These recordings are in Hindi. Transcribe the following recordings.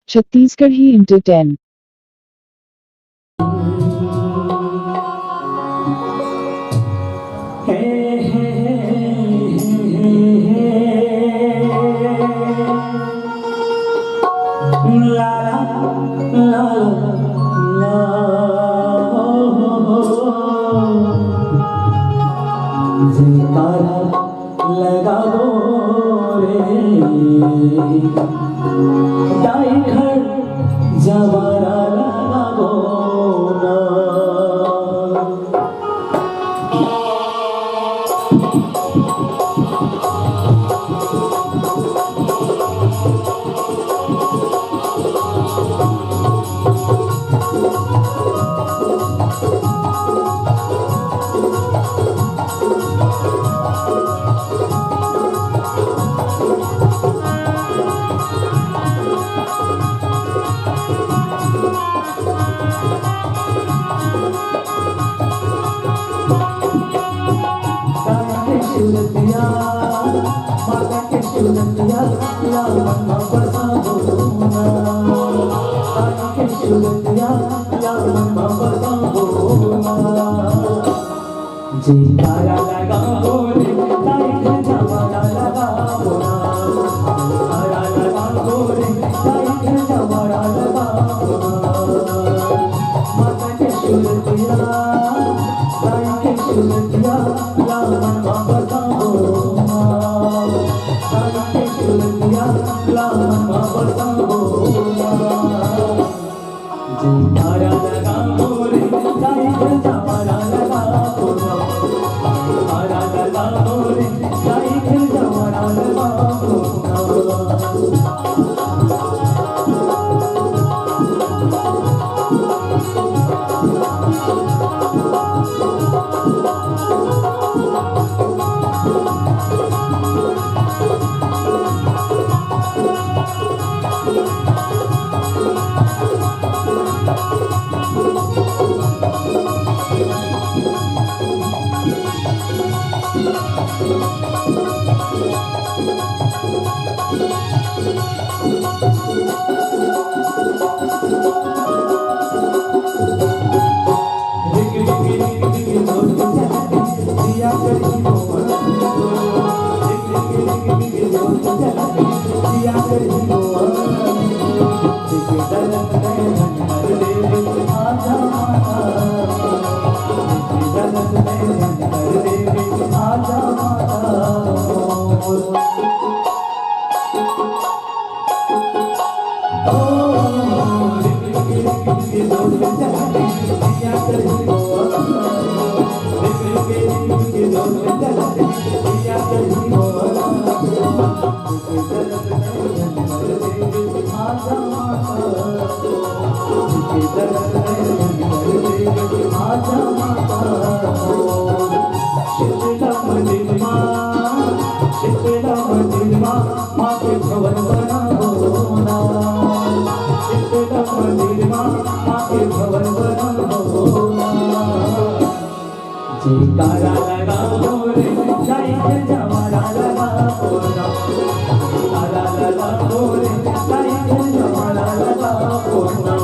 छत्तीसगढ़ी इंटर 10। लगा दो रे दाई घर जवारा लगा दो ना शिवलतिया माता के शिवलतिया या मन बसा बोलना माता के शिवलतिया या मन बसा बोलना जी तारा लगा बोले ताई घर वाला लगा बोला तारा लगा बोले ताई घर वाला लगा बोला माता के शिवलतिया ताई के शिवलतिया या मन बसा बोलना ताई के शिवलतिया या मन बसा बोलना जी तारा लगा बोले ताई घर वाला लगा बोला तारा लगा बोले ताई घर वाला लगा बोला तारा लगा बोले ताई घर वाला लगा बोला तारा लगा बोले ताई घर वाला लगा बोला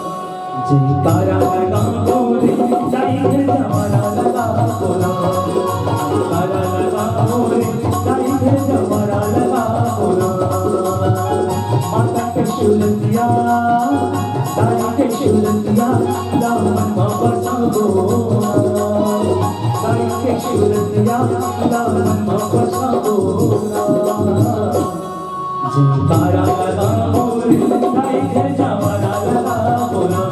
जयकारा लगा बोले जाइए जवारा लगा बोला जयकारा लगा बोले जाइए जवारा लगा बोला माता के शुलतिया दाई के शुलतिया दामन बाबा बोला दाई के शुलतिया दामन बाबा बोला जयकारा लगा बोले जाइए जवारा लगा बोला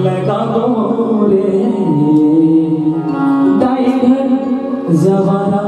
लगा बोले दाई घर जवाना